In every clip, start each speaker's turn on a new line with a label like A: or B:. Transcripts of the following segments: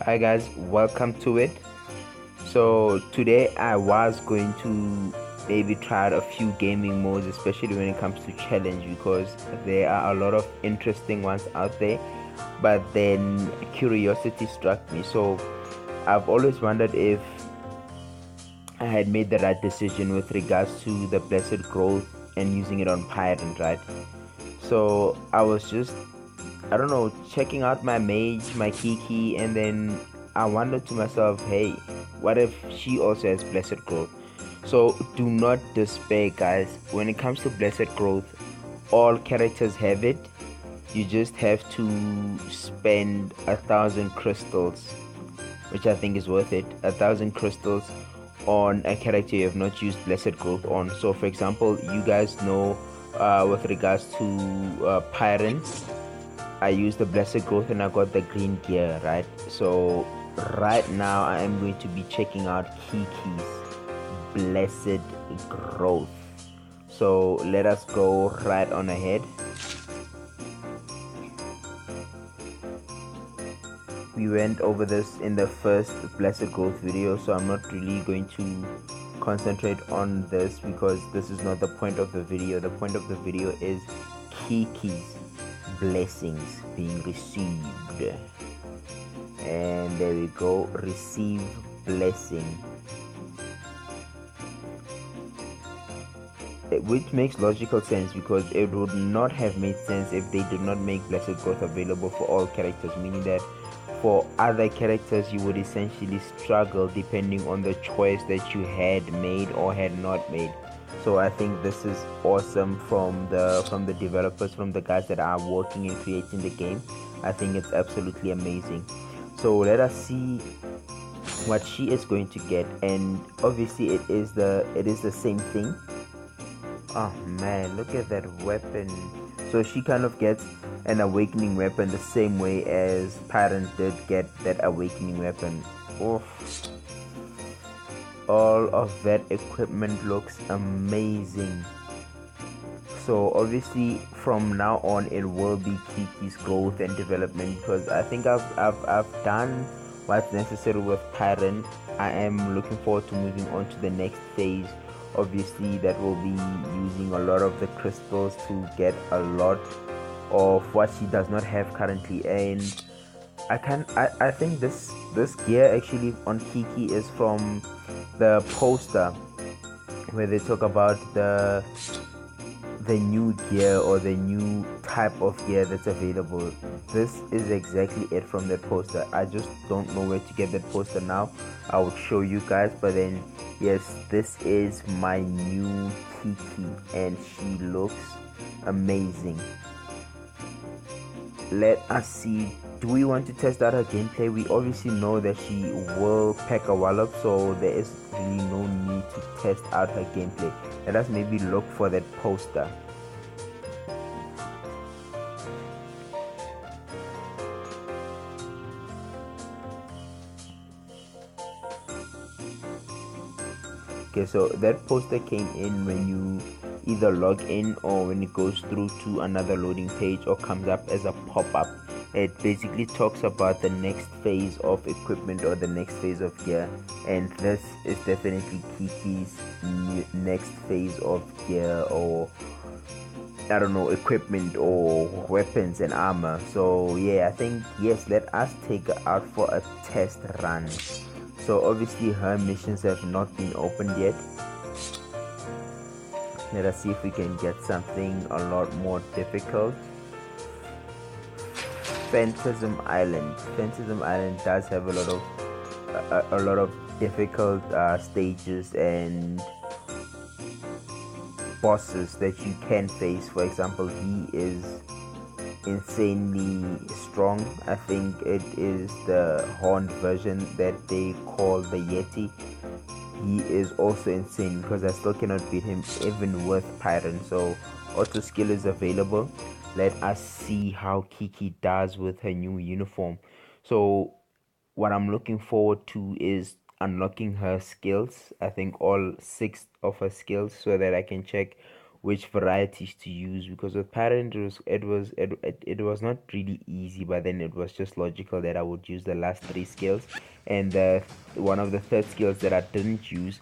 A: Hi guys, welcome to it. So today I was going to maybe try out a few gaming modes, especially when it comes to challenge, because there are a lot of interesting ones out there. But then curiosity struck me. So I've always wondered if I had made the right decision with regards to the blessed growth and using it on Pyron, right? So I was just, I don't know, checking out my mage, my Kiki, and then I wondered to myself, hey, what if she also has blessed growth? So do not despair, guys. When it comes to blessed growth, all characters have it. You just have to spend 1,000 crystals, which I think is worth it. 1,000 crystals on a character you have not used blessed growth on. So for example, you guys know with regards to Pyron, I used the blessed growth and I got the green gear, right? So right now I am going to be checking out Kiki's blessed growth. So let us go right on ahead. We went over this in the first blessed growth video, so I'm not really going to concentrate on this because this is not the point of the video. The point of the video is Kiki's blessings being received. And there we go, receive blessing, which makes logical sense because it would not have made sense if they did not make blessed growth available for all characters, meaning that for other characters you would essentially struggle depending on the choice that you had made or had not made. So I think this is awesome from the developers, from the guys that are working and creating the game. I think it's absolutely amazing. So let us see what she is going to get, and obviously it is the same thing. Oh man, look at that weapon. So she kind of gets an awakening weapon the same way as Pyron did get that awakening weapon. Oof. All of that equipment looks amazing. So obviously from now on it will be Kiki's growth and development, because I think I've done what's necessary with Pyron. I am looking forward to moving on to the next phase. Obviously that will be using a lot of the crystals to get a lot of what she does not have currently. And I think this gear actually on Kiki is from the poster where they talk about the new gear or the new type of gear that's available. This is exactly it from that poster. I just don't know where to get that poster now. I would show you guys, but then yes, this is my new Kiki and she looks amazing. Let us see, do we want to test out her gameplay? We obviously know that she will pack a wallop, so there is really no need to test out her gameplay. Let us maybe look for that poster. Okay, so that poster came in when you either log in or when it goes through to another loading page or comes up as a pop-up. It basically talks about the next phase of equipment or the next phase of gear, and this is definitely Kiki's next phase of gear, or I don't know, equipment or weapons and armor. So yeah, I think yes, let us take her out for a test run. So obviously her missions have not been opened yet. Let us see if we can get something a lot more difficult. Phantasm Island. Phantasm Island does have a lot of difficult stages and bosses that you can face. For example, he is insanely strong. I think it is the horned version that they call the Yeti. He is also insane because I still cannot beat him even with Pyron. So auto skill is available. Let us see how Kiki does with her new uniform. So what I'm looking forward to is unlocking her skills. I think all 6 of her skills, so that I can check which varieties to use, because with parent it was not really easy, but then it was just logical that I would use the last three skills, and one of the third skills that I didn't use,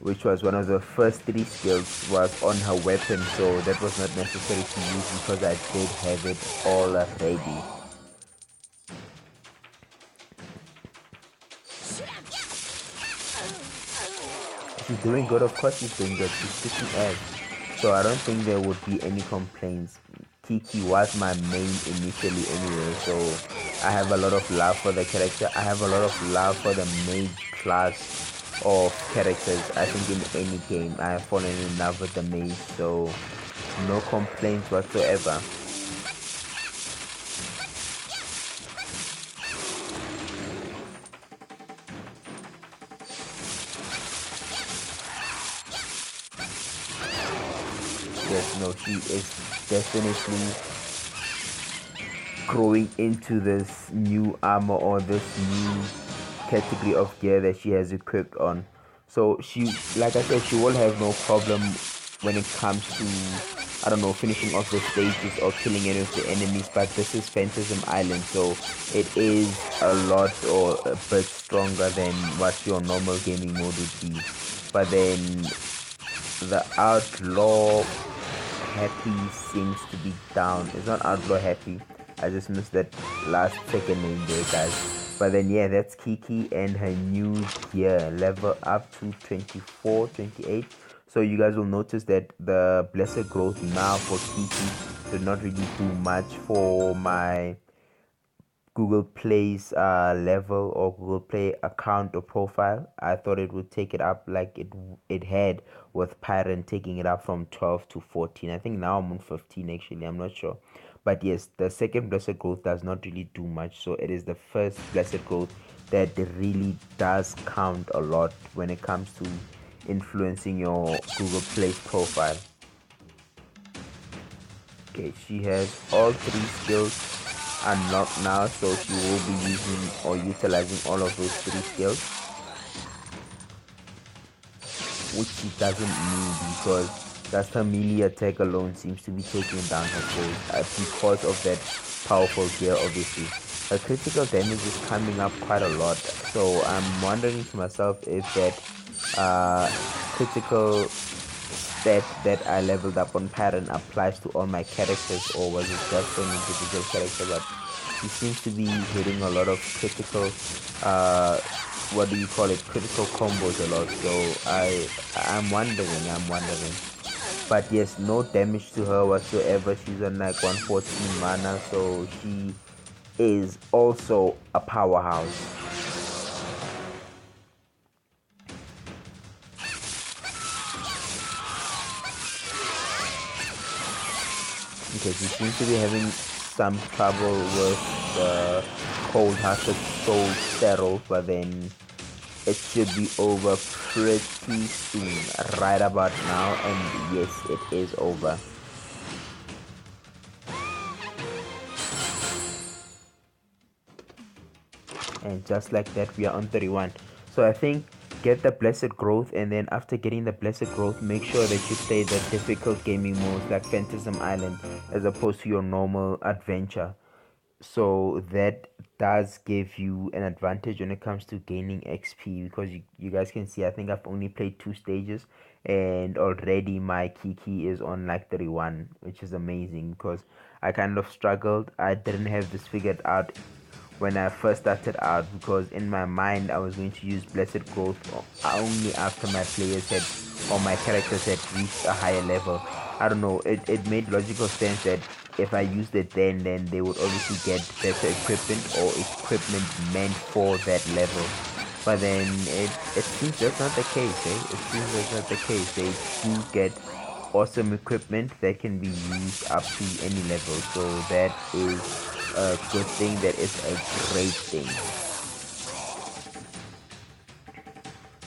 A: which was one of the first three skills, was on her weapon, so that was not necessary to use because I did have it all ready. She's doing good, of course she's doing good, she's kicking ass. So I don't think there would be any complaints. Kiki was my main initially anyway, so I have a lot of love for the character. I have a lot of love for the mage class of characters. I think in any game I have fallen in love with the mage, so no complaints whatsoever. Yes, no, she is definitely growing into this new armor or this new category of gear that she has equipped on. So she, like I said, she will have no problem when it comes to, I don't know, finishing off the stages or killing any of the enemies. But this is Phantasm Island, so it is a lot or a bit stronger than what your normal gaming mode would be. But then the Outlaw Happy seems to be down. It's not Outlaw Happy. I just missed that last second name there, guys. But then yeah, that's Kiki and her new gear, level up to 24, 28. So you guys will notice that the blessed growth now for Kiki did not really do much for my Google Play's level or Google Play account or profile. I thought it would take it up like it had with Parent, taking it up from 12 to 14. I think now I'm on 15 actually. I'm not sure. But yes, the second blessed growth does not really do much. So it is the first blessed growth that really does count a lot when it comes to influencing your Google Play profile. Okay, she has all three skills unlocked now, so she will be using or utilizing all of those three skills, which she doesn't need because that her melee attack alone seems to be taking down her foes because of that powerful gear. Obviously her critical damage is coming up quite a lot, so I'm wondering to myself if that critical stat that I leveled up on Parent applies to all my characters, or was it just for an individual character. But he seems to be hitting a lot of critical what do you call it, critical combos a lot. So I'm wondering. But yes, no damage to her whatsoever. She's on like 114 mana, so she is also a powerhouse. Okay, she seems to be having some trouble with the cold-hearted soul sterile, but then it should be over pretty soon, right about now, and yes, it is over. And just like that, we are on 31. So I think get the blessed growth, and then after getting the blessed growth, make sure that you play the difficult gaming modes like Phantasm Island as opposed to your normal adventure. So that does give you an advantage when it comes to gaining XP, because you guys can see I think I've only played 2 stages and already my Kiki is on like 31, which is amazing because I kind of struggled. I didn't have this figured out when I first started out, because in my mind I was going to use blessed growth only after my players had or my characters had reached a higher level. I don't know, it made logical sense that if I used it then they would obviously get better equipment or equipment meant for that level. But then it seems that's not the case, eh? It seems that's not the case. They do get awesome equipment that can be used up to any level, so that is a good thing, that is a great thing.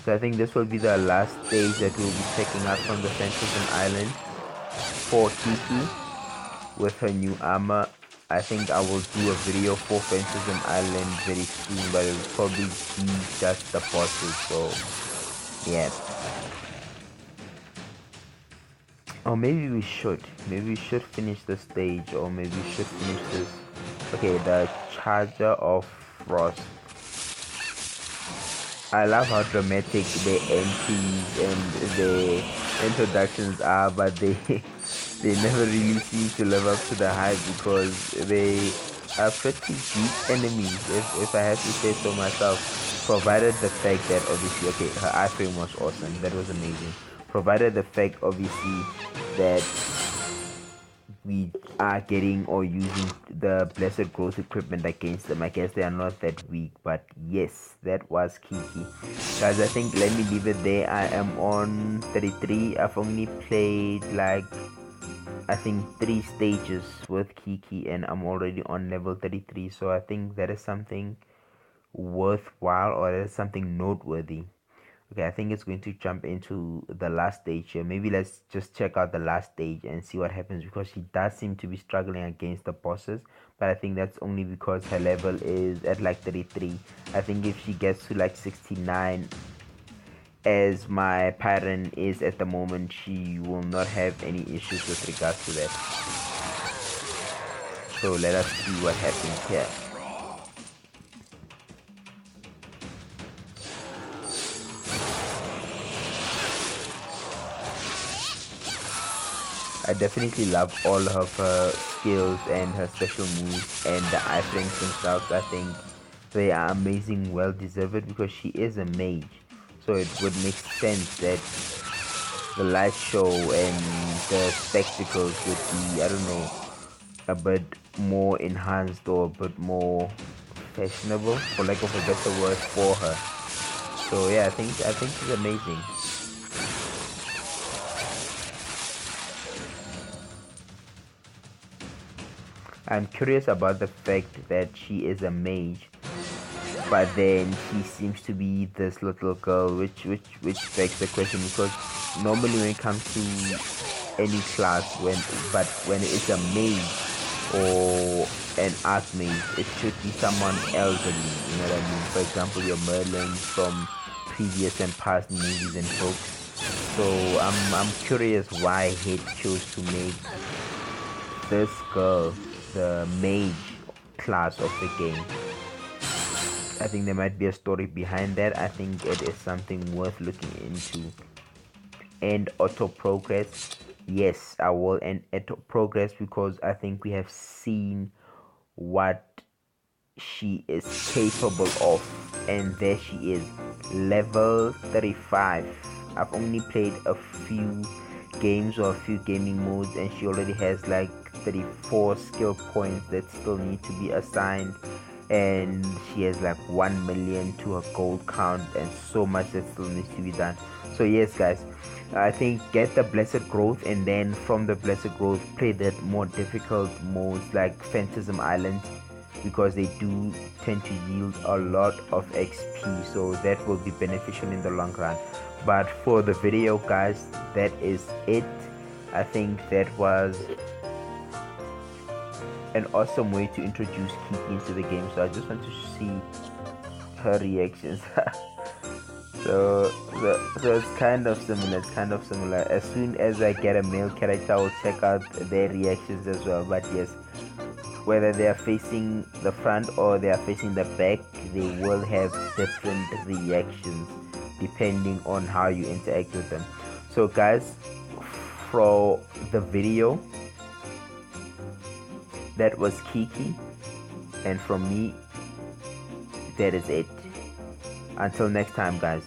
A: So I think this will be the last stage that we'll be checking out from the Phantasm Island for Kiki with her new armor. I think I will do a video for Phantasm Island very soon, but it will probably be just the bosses, so yeah. Or maybe we should. Maybe we should finish the stage, or maybe we should finish this. Okay, the Charger of Frost. I love how dramatic the entries and the introductions are, but they they never really seem to live up to the hype because they are pretty deep enemies, if I have to say so myself. Provided the fact that obviously, okay, her iframe was awesome, that was amazing. Provided the fact obviously that we are getting or using the blessed growth equipment against them. I guess they are not that weak, but yes, that was Kiki. Guys, I think let me leave it there. I am on 33. I've only played like I think 3 stages with Kiki and I'm already on level 33, so I think that is something worthwhile, or that is something noteworthy. Okay, I think it's going to jump into the last stage here. Maybe let's just check out the last stage and see what happens, because she does seem to be struggling against the bosses, but I think that's only because her level is at like 33. I think if she gets to like 69, as my pattern is at the moment, she will not have any issues with regards to that. So let us see what happens here. I definitely love all of her skills and her special moves and the iframes themselves. I think they are amazing, well deserved, because she is a mage. So it would make sense that the light show and the spectacles would be, I don't know, a bit more enhanced or a bit more fashionable, for lack of a better word, for her. So yeah, I think she's amazing. I'm curious about the fact that she is a mage, but then she seems to be this little girl, which begs the question, because normally when it comes to any class, when it's a mage or an archmage, it should be someone elderly. You know what I mean? For example, your Merlin from previous and past movies and books. So I'm curious why Hit chose to make this girl the mage class of the game. I think there might be a story behind that. I think it is something worth looking into. And auto progress, yes, I will end auto progress, because I think we have seen what she is capable of, and there she is, level 35. I've only played a few games or a few gaming modes, and she already has like 34 skill points that still need to be assigned, and she has like 1 million to her gold count, and so much that still needs to be done. So yes guys, I think get the blessed growth, and then from the blessed growth play that more difficult modes like Phantasm Island, because they do tend to yield a lot of XP, so that will be beneficial in the long run. But for the video guys, that is it. I think that was an awesome way to introduce Kiki into the game, so I just want to see her reactions. so it's kind of similar. As soon as I get a male character, I'll check out their reactions as well. But yes, whether they are facing the front or they are facing the back, they will have different reactions depending on how you interact with them. So guys, for the video, that was Kiki, and from me, that is it. Until next time guys.